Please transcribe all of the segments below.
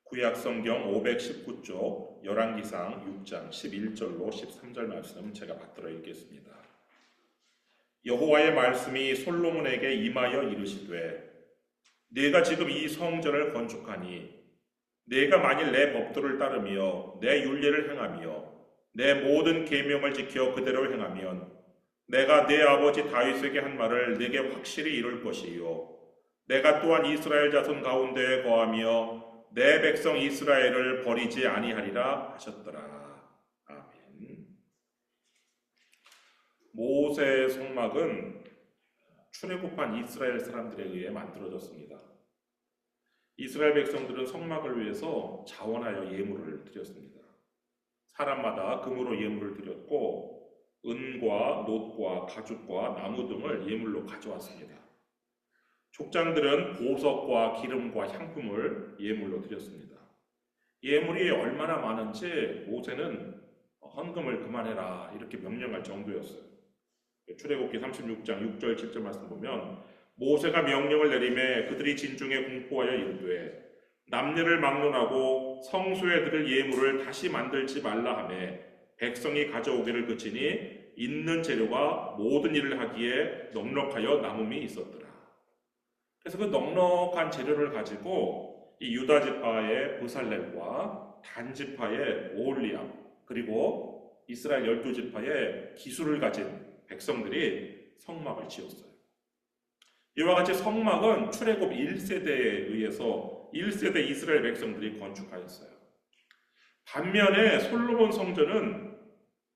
구약 성경 519쪽 열왕기상 6장 11절로 13절 말씀 제가 받들어 읽겠습니다. 여호와의 말씀이 솔로몬에게 임하여 이르시되 네가 지금 이 성전을 건축하니 네가 만일 내 법도를 따르며 내 율례를 행하며 내 모든 계명을 지켜 그대로 행하면 내가 네 아버지 다윗에게 한 말을 네게 확실히 이룰 것이요 내가 또한 이스라엘 자손 가운데에 거하며 내 백성 이스라엘을 버리지 아니하리라 하셨더라. 아멘. 모세의 성막은 출애굽한 이스라엘 사람들에 의해 만들어졌습니다. 이스라엘 백성들은 성막을 위해서 자원하여 예물을 드렸습니다. 사람마다 금으로 예물을 드렸고 은과 놋과 가죽과 나무 등을 예물로 가져왔습니다. 족장들은 보석과 기름과 향품을 예물로 드렸습니다. 예물이 얼마나 많은지 모세는 헌금을 그만해라 이렇게 명령할 정도였어요. 출애굽기 36장 6절 7절 말씀 보면 모세가 명령을 내리매 그들이 진중에 공포하여 이르되 남녀를 막론하고 성소에 드릴 예물을 다시 만들지 말라 하매 백성이 가져오기를 그치니 있는 재료가 모든 일을 하기에 넉넉하여 남음이 있었더라. 그래서 그 넉넉한 재료를 가지고 이 유다 지파의 브살렐과 단 지파의 오홀리암 그리고 이스라엘 12지파의 기술을 가진 백성들이 성막을 지었어요. 이와 같이 성막은 출애굽 1세대에 의해서 1세대 이스라엘 백성들이 건축하였어요. 반면에 솔로몬 성전은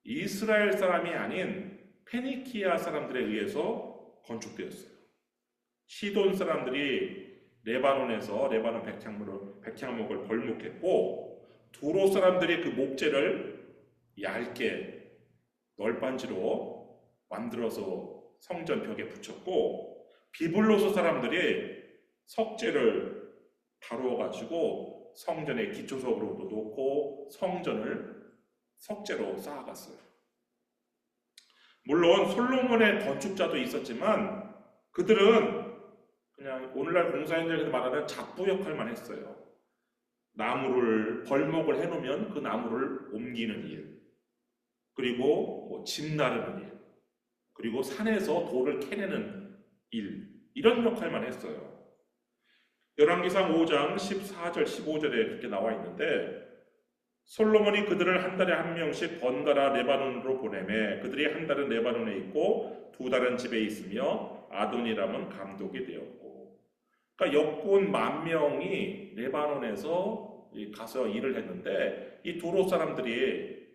이스라엘 사람이 아닌 페니키아 사람들에 의해서 건축되었어요. 시돈 사람들이 레바논에서 레바논 백향목을 벌목했고 두로 사람들이 그 목재를 얇게 널빤지로 만들어서 성전 벽에 붙였고 비블로스 사람들이 석재를 다루어 가지고 성전의 기초석으로도 놓고 성전을 석재로 쌓아갔어요. 물론 솔로몬의 건축자도 있었지만 그들은 그냥 오늘날 공사인들에서 말하는 잡부 역할만 했어요. 나무를 벌목을 해놓으면 그 나무를 옮기는 일, 그리고 집 나르는 일, 그리고 산에서 돌을 캐내는 일, 이런 역할만 했어요. 열왕기상 5장 14절 15절에 그렇게 나와 있는데 솔로몬이 그들을 한 달에 한 명씩 번갈아 레바논으로 보내매 그들이 한 달은 레바논에 있고 두 달은 집에 있으며 아도니람은 감독이 되었고, 그러니까 역군 10,000명이 레바논에서 가서 일을 했는데 이 두로 사람들이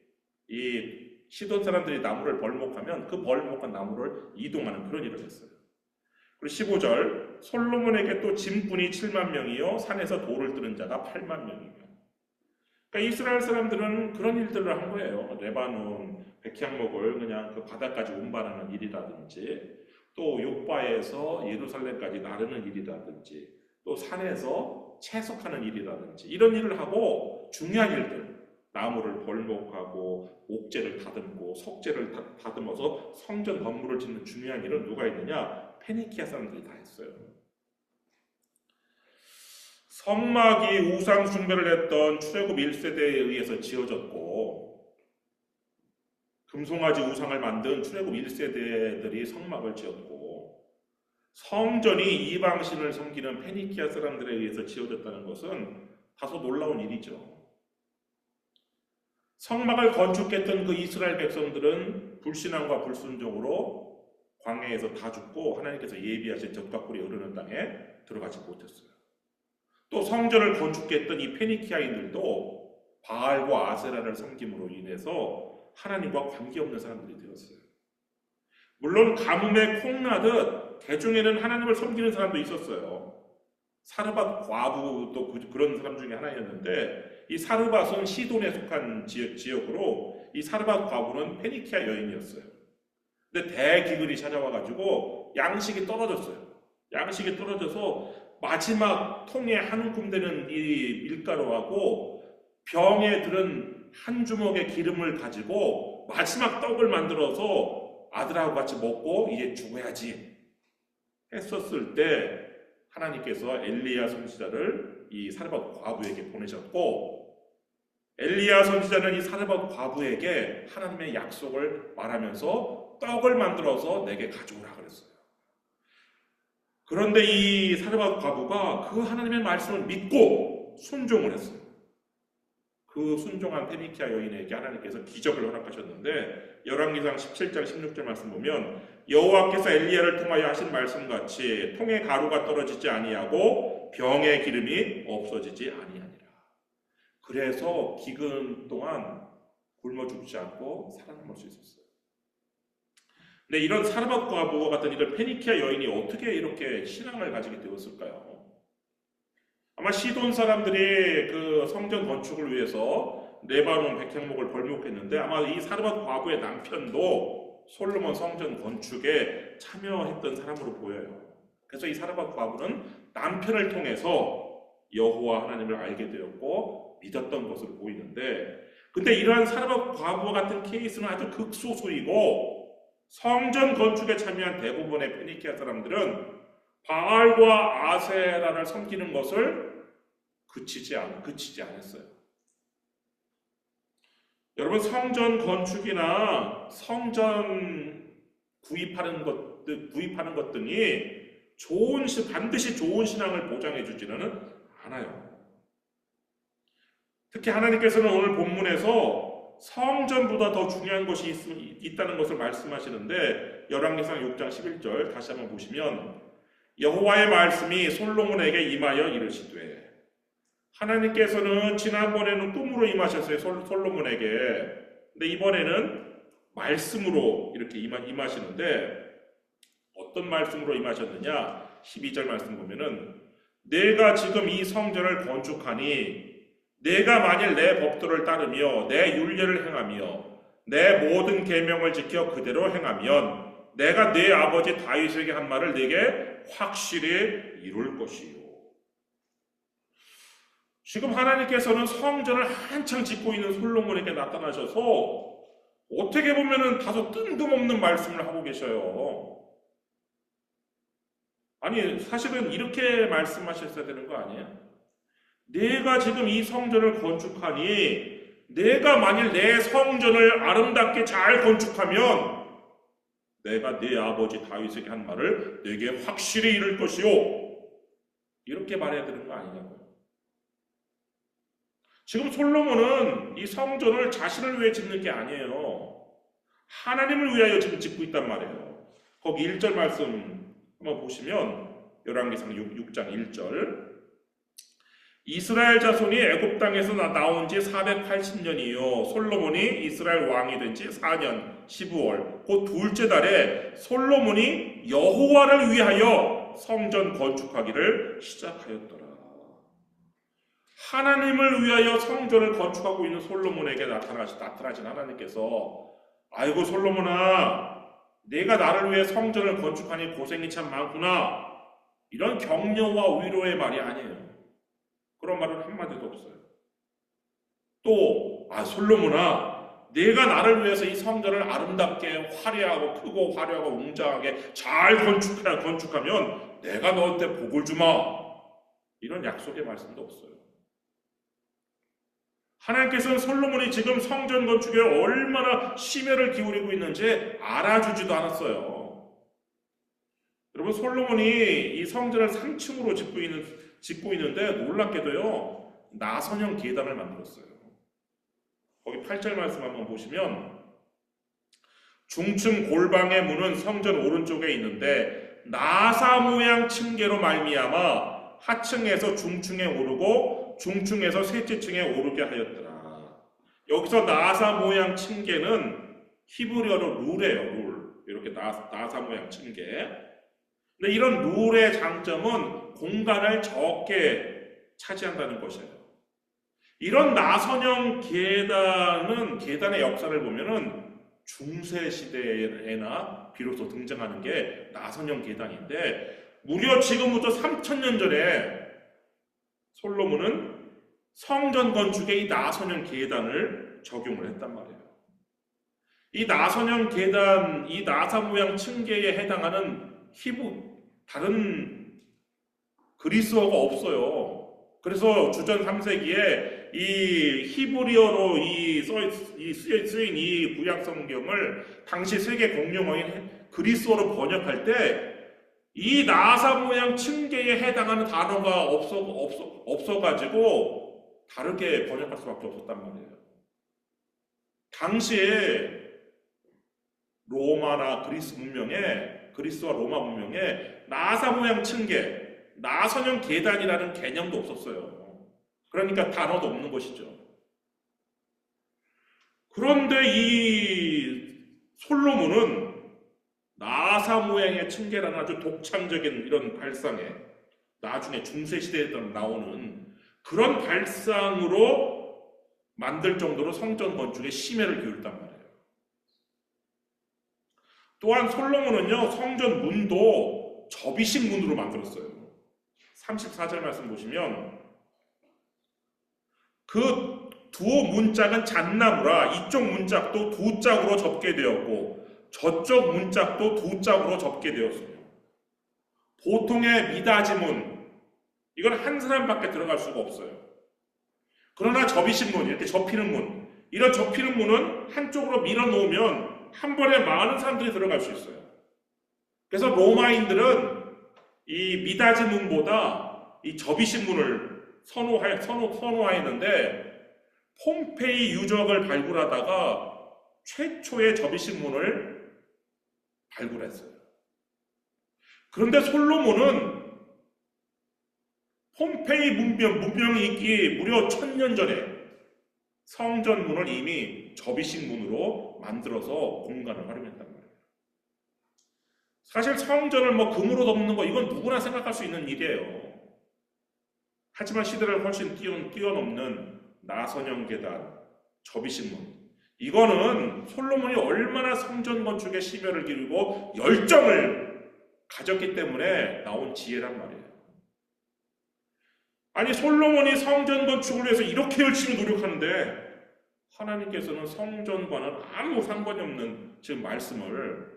이 시돈 사람들이 나무를 벌목하면 그 벌목한 나무를 이동하는 그런 일을 했어요. 그리고 15절 솔로몬에게 또 짐꾼이 70,000명이요 산에서 돌을 뜨는 자가 80,000명이며, 그러니까 이스라엘 사람들은 그런 일들을 한 거예요. 레바논 백향목을 그냥 그 바다까지 운반하는 일이라든지 또 욥바에서 예루살렘까지 나르는 일이라든지 또 산에서 채석하는 일이라든지 이런 일을 하고 중요한 일들, 나무를 벌목하고 옥재를 다듬고 석재를 다듬어서 성전 건물을 짓는 중요한 일은 누가 했느냐? 페니키아 사람들이 다 했어요. 성막이 우상 숭배를 했던 출애굽 1세대에 의해서 지어졌고 금송아지 우상을 만든 출애굽 1세대들이 성막을 지었고 성전이 이방신을 섬기는 페니키아 사람들에 의해서 지어졌다는 것은 다소 놀라운 일이죠. 성막을 건축했던 그 이스라엘 백성들은 불신앙과 불순종으로 광야에서 다 죽고 하나님께서 예비하신 젖과 꿀이 흐르는 땅에 들어가지 못했어요. 또 성전을 건축했던 이 페니키아인들도 바알과 아세라를 섬김으로 인해서 하나님과 관계없는 사람들이 되었어요. 물론 가뭄에 콩나듯 대중에는 하나님을 섬기는 사람도 있었어요. 사르밧 과부도 그런 사람 중에 하나였는데 이 사르밧은 시돈에 속한 지역으로 이 사르밧 과부는 페니키아 여인이었어요. 근데 대기근이 찾아와가지고 양식이 떨어졌어요. 양식이 떨어져서 마지막 통에 한 움큼 되는 이 밀가루하고 병에 들은 한 주먹의 기름을 가지고 마지막 떡을 만들어서 아들하고 같이 먹고 이제 죽어야지 했었을 때 하나님께서 엘리야 선지자를 이 사르밧 과부에게 보내셨고, 엘리야 선지자는 이 사르밧 과부에게 하나님의 약속을 말하면서 떡을 만들어서 내게 가져오라 그랬어요. 그런데 이 사르밧 과부가 그 하나님의 말씀을 믿고 순종을 했어요. 그 순종한 페니키아 여인에게 하나님께서 기적을 허락하셨는데, 열왕기상 17장 16절 말씀 보면 여호와께서 엘리야를 통하여 하신 말씀같이 통에 가루가 떨어지지 아니하고 병에 기름이 없어지지 아니하니라. 그래서 기근 동안 굶어 죽지 않고 살아남을 수 있었어요. 근데 이런 사르밧 과부와 같은 이런 페니키아 여인이 어떻게 이렇게 신앙을 가지게 되었을까요? 아마 시돈 사람들이 그 성전 건축을 위해서 레바논 백향목을 벌목했는데, 아마 이 사르밧 과부의 남편도 솔로몬 성전 건축에 참여했던 사람으로 보여요. 그래서 이 사르밧 과부는 남편을 통해서 여호와 하나님을 알게 되었고 믿었던 것으로 보이는데, 근데 이러한 사르밧 과부와 같은 케이스는 아주 극소수이고, 성전 건축에 참여한 대부분의 페니키아 사람들은 바알과 아세라를 섬기는 것을 그치지 않았어요. 여러분, 성전 건축이나 성전 구입하는 것 등이 반드시 좋은 신앙을 보장해 주지는 않아요. 특히 하나님께서는 오늘 본문에서 성전보다 더 중요한 것이 있다는 것을 말씀하시는데, 열왕기상 6장 11절 다시 한번 보시면 여호와의 말씀이 솔로몬에게 임하여 이르시되, 하나님께서는 지난번에는 꿈으로 임하셨어요, 솔로몬에게. 근데 이번에는 말씀으로 이렇게 임하시는데, 어떤 말씀으로 임하셨느냐? 12절 말씀 보면은 내가 지금 이 성전을 건축하니 내가 만일 내 법도를 따르며 내 율례를 행하며 내 모든 계명을 지켜 그대로 행하면 내가 네 아버지 다윗에게 한 말을 네게 확실히 이룰 것이요. 지금 하나님께서는 성전을 한창 짓고 있는 솔로몬에게 나타나셔서 어떻게 보면은 다소 뜬금없는 말씀을 하고 계셔요. 아니, 사실은 이렇게 말씀하셨어야 되는 거 아니에요? 내가 지금 이 성전을 건축하니 내가 만일 내 성전을 아름답게 잘 건축하면 내가 네 아버지 다윗에게 한 말을 네게 확실히 이룰 것이요. 이렇게 말해야 되는 거 아니냐고요. 지금 솔로몬은 이 성전을 자신을 위해 짓는 게 아니에요. 하나님을 위하여 지금 짓고 있단 말이에요. 거기 1절 말씀 한번 보시면 열왕기상 6장 1절, 이스라엘 자손이 애굽 땅에서 나온 지 480년이요 솔로몬이 이스라엘 왕이 된 지 4년 12월 곧 둘째 달에 솔로몬이 여호와를 위하여 성전 건축하기를 시작하였더라. 하나님을 위하여 성전을 건축하고 있는 솔로몬에게 나타나신 하나님께서, 아이고 솔로몬아, 내가 나를 위해 성전을 건축하니 고생이 참 많구나, 이런 격려와 위로의 말이 아니에요. 그런 말은 한마디도 없어요. 또 솔로몬아, 내가 나를 위해서 이 성전을 아름답게 화려하고 크고 화려하고 웅장하게 잘 건축하면 내가 너한테 복을 주마, 이런 약속의 말씀도 없어요. 하나님께서는 솔로몬이 지금 성전 건축에 얼마나 심혈을 기울이고 있는지 알아주지도 않았어요. 여러분, 솔로몬이 이 성전을 3층으로 짓고 있는데 놀랍게도요, 나선형 계단을 만들었어요. 거기 8절 말씀 한번 보시면 중층 골방의 문은 성전 오른쪽에 있는데 나사 모양 층계로 말미암아 하층에서 중층에 오르고 중층에서 셋째 층에 오르게 하였더라. 여기서 나사 모양 층계는 히브리어로 룰이에요. 룰. 이렇게 나사 모양 층계. 근데 이런 룰의 장점은 공간을 적게 차지한다는 것이에요. 이런 나선형 계단의 역사를 보면은 중세 시대에나 비로소 등장하는 게 나선형 계단인데, 무려 지금부터 3000년 전에 솔로몬은 성전 건축에 이 나선형 계단을 적용을 했단 말이에요. 이 나선형 계단, 이 나사 모양 층계에 해당하는 다른 그리스어가 없어요. 그래서 주전 3세기에 이 히브리어로 쓰인 이 구약 성경을 당시 세계 공용어인 그리스어로 번역할 때 이 나사 모양 층계에 해당하는 단어가 없어가지고 다르게 번역할 수밖에 없었단 말이에요. 당시에 로마나 그리스와 로마 문명에 나사 모양 층계, 나선형 계단이라는 개념도 없었어요. 그러니까 단어도 없는 것이죠. 그런데 이 솔로몬은 나사 모양의 층계라는 아주 독창적인 이런 발상에 나중에 중세시대에 나오는 그런 발상으로 만들 정도로 성전 건축에 심혈을 기울였단 말이에요. 또한 솔로몬은요, 성전 문도 접이식 문으로 만들었어요. 34절 말씀 보시면 그 두 문짝은 잣나무라 이쪽 문짝도 두 짝으로 접게 되었고 저쪽 문짝도 두 짝으로 접게 되었어요. 보통의 미닫이문, 이건 한 사람밖에 들어갈 수가 없어요. 그러나 접이식 문, 이렇게 접히는 문, 이런 접히는 문은 한쪽으로 밀어 놓으면 한 번에 많은 사람들이 들어갈 수 있어요. 그래서 로마인들은 이 미닫이 문보다 이 접이식 문을 선호하였는데 폼페이 유적을 발굴하다가 최초의 접이식 문을 발굴했어요. 그런데 솔로몬은 폼페이 문명이 있기 무려 1000년 전에 성전문을 이미 접이식 문으로 만들어서 공간을 활용했단 말이에요. 사실 성전을 금으로 덮는 거 이건 누구나 생각할 수 있는 일이에요. 하지만 시대를 훨씬 뛰어넘는 나선형 계단, 접이식 문, 이거는 솔로몬이 얼마나 성전 건축에 심혈을 기울이고 열정을 가졌기 때문에 나온 지혜란 말이에요. 아니 솔로몬이 성전 건축을 위해서 이렇게 열심히 노력하는데 하나님께서는 성전과는 아무 상관이 없는 지금 말씀을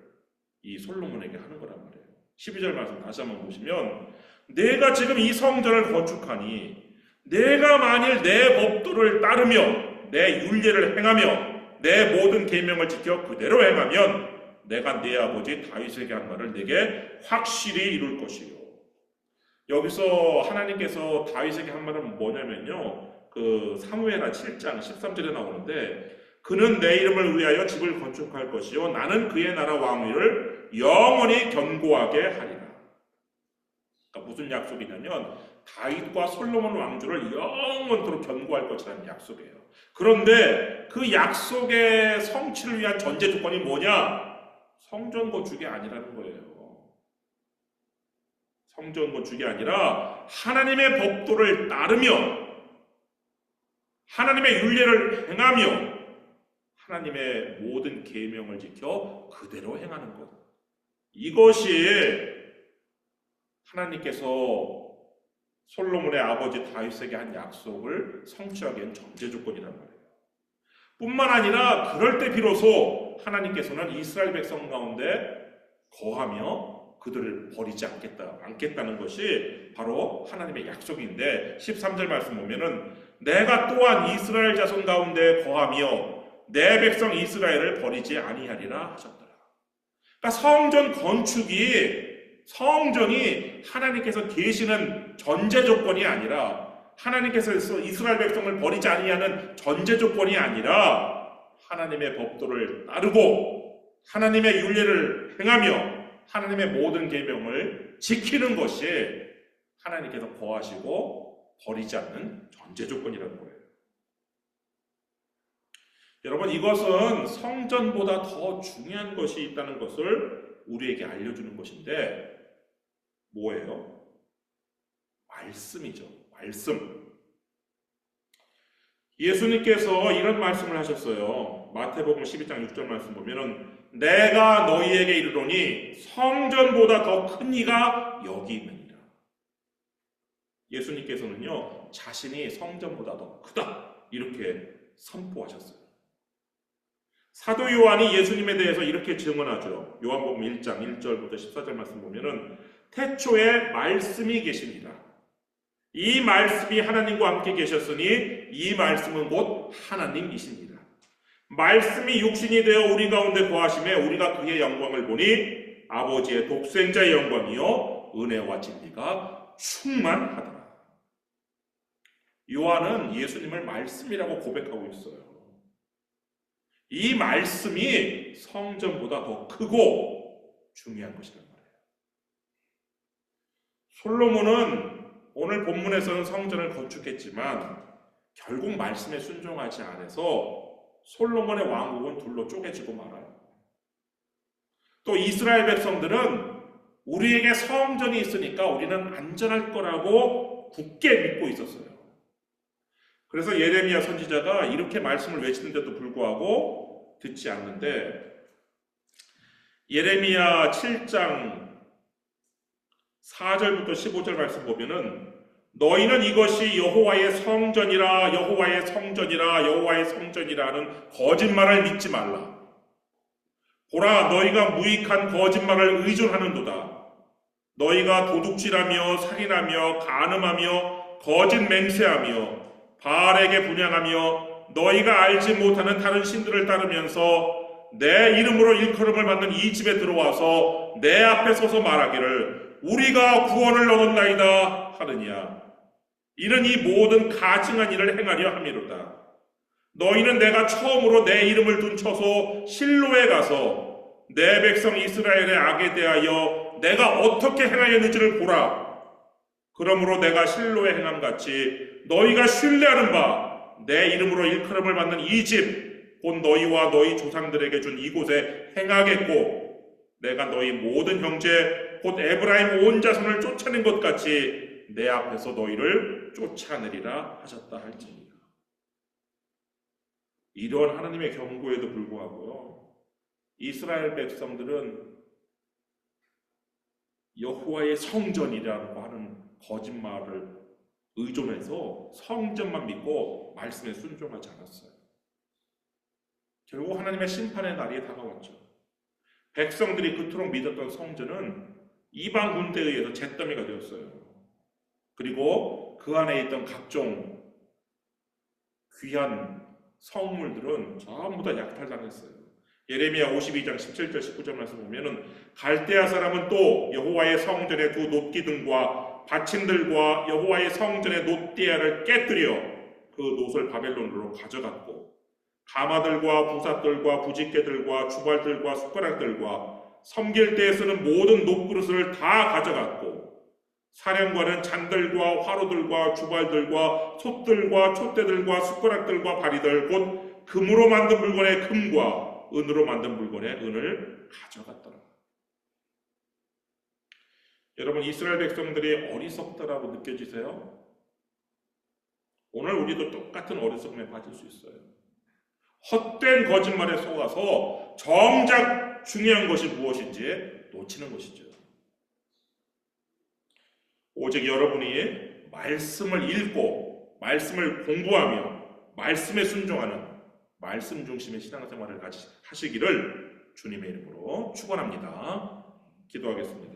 이 솔로몬에게 하는 거란 말이에요. 12절 말씀 다시 한번 보시면 내가 지금 이 성전을 건축하니 내가 만일 내 법도를 따르며 내 율례를 행하며 내 모든 계명을 지켜 그대로 행하면 내가 내 아버지 다윗에게 한 말을 내게 확실히 이룰 것이요. 여기서 하나님께서 다윗에게 한 말은 뭐냐면요, 그 사무엘하 7장 13절에 나오는데 그는 내 이름을 위하여 집을 건축할 것이요 나는 그의 나라 왕위를 영원히 견고하게 하리라. 그러니까 무슨 약속이냐면 다윗과 솔로몬 왕조를 영원토록 견고할 것이라는 약속이에요. 그런데 그 약속의 성취를 위한 전제 조건이 뭐냐? 성전 건축이 아니라는 거예요. 성전 건축이 아니라 하나님의 법도를 따르며 하나님의 율례를 행하며 하나님의 모든 계명을 지켜 그대로 행하는 것. 이것이 하나님께서 솔로몬의 아버지 다윗에게 한 약속을 성취하기 위한 전제 조건이란 말이에요. 뿐만 아니라 그럴 때 비로소 하나님께서는 이스라엘 백성 가운데 거하며 그들을 버리지 않겠다는 것이 바로 하나님의 약속인데 13절 말씀 보면은 내가 또한 이스라엘 자손 가운데 거하며 내 백성 이스라엘을 버리지 아니하리라 하셨더라. 그러니까 성전 건축이 성전이 하나님께서 계시는 전제 조건이 아니라 하나님께서 이스라엘 백성을 버리지 아니하는 전제 조건이 아니라 하나님의 법도를 따르고 하나님의 율례를 행하며 하나님의 모든 계명을 지키는 것이 하나님께서 거하시고 버리지 않는 전제 조건이라는 거예요. 여러분 이것은 성전보다 더 중요한 것이 있다는 것을 우리에게 알려주는 것인데 뭐예요? 말씀이죠. 말씀. 예수님께서 이런 말씀을 하셨어요. 마태복음 12장 6절 말씀 보면은 내가 너희에게 이르노니 성전보다 더 큰 이가 여기 있느니라. 예수님께서는요 자신이 성전보다 더 크다 이렇게 선포하셨어요. 사도 요한이 예수님에 대해서 이렇게 증언하죠. 요한복음 1장 1절부터 14절 말씀 보면은 태초에 말씀이 계십니다. 이 말씀이 하나님과 함께 계셨으니 이 말씀은 곧 하나님이십니다. 말씀이 육신이 되어 우리 가운데 거하심에 우리가 그의 영광을 보니 아버지의 독생자의 영광이요 은혜와 진리가 충만하더라. 요한은 예수님을 말씀이라고 고백하고 있어요. 이 말씀이 성전보다 더 크고 중요한 것이란 말이에요. 솔로몬은 오늘 본문에서는 성전을 건축했지만 결국 말씀에 순종하지 않아서 솔로몬의 왕국은 둘로 쪼개지고 말아요. 또 이스라엘 백성들은 우리에게 성전이 있으니까 우리는 안전할 거라고 굳게 믿고 있었어요. 그래서 예레미야 선지자가 이렇게 말씀을 외치는데도 불구하고 듣지 않는데, 예레미야 7장 4절부터 15절 말씀 보면은 너희는 이것이 여호와의 성전이라 여호와의 성전이라 여호와의 성전이라는 거짓말을 믿지 말라. 보라, 너희가 무익한 거짓말을 의존하는도다. 너희가 도둑질하며 살인하며 간음하며 거짓 맹세하며 바알에게 분향하며 너희가 알지 못하는 다른 신들을 따르면서 내 이름으로 일컬음을 받는 이 집에 들어와서 내 앞에 서서 말하기를 우리가 구원을 얻었나이다 하느니야. 이는 이 모든 가증한 일을 행하려 함이로다. 너희는 내가 처음으로 내 이름을 둔 처소 실로에 가서 내 백성 이스라엘의 악에 대하여 내가 어떻게 행하였는지를 보라. 그러므로 내가 실로에 행함같이 너희가 신뢰하는 바 내 이름으로 일컬음을 받는 이 집 곧 너희와 너희 조상들에게 준 이곳에 행하겠고 내가 너희 모든 형제 곧 에브라임 온 자손을 쫓아낸 것 같이 내 앞에서 너희를 쫓아내리라 하셨다 할지니라. 이러한 하나님의 경고에도 불구하고요, 이스라엘 백성들은 여호와의 성전이라고 하는 거짓말을 의존해서 성전만 믿고 말씀에 순종하지 않았어요. 결국 하나님의 심판의 날이 다가왔죠. 백성들이 그토록 믿었던 성전은 이방 군대에 의해서 잿더미가 되었어요. 그리고 그 안에 있던 각종 귀한 성물들은 전부 다 약탈당했어요. 예레미야 52장 17절 19절 말씀 보면은 갈대아 사람은 또 여호와의 성전의 두 놋기둥과 받침들과 여호와의 성전의 놋대야를 깨뜨려 그 놋을 바벨론으로 가져갔고 가마들과 부삿들과 부집개들과 주발들과 숟가락들과 섬길 때에 쓰는 모든 놋그릇을 다 가져갔고 사령관은 잔들과 화로들과 주발들과 솥들과 촛대들과 숟가락들과 바리들 곧 금으로 만든 물건의 금과 은으로 만든 물건의 은을 가져갔더라. 여러분, 이스라엘 백성들이 어리석다라고 느껴지세요? 오늘 우리도 똑같은 어리석음에 빠질 수 있어요. 헛된 거짓말에 속아서 정작 중요한 것이 무엇인지 놓치는 것이죠. 오직 여러분이 말씀을 읽고 말씀을 공부하며 말씀에 순종하는 말씀 중심의 신앙생활을 하시기를 주님의 이름으로 축원합니다. 기도하겠습니다.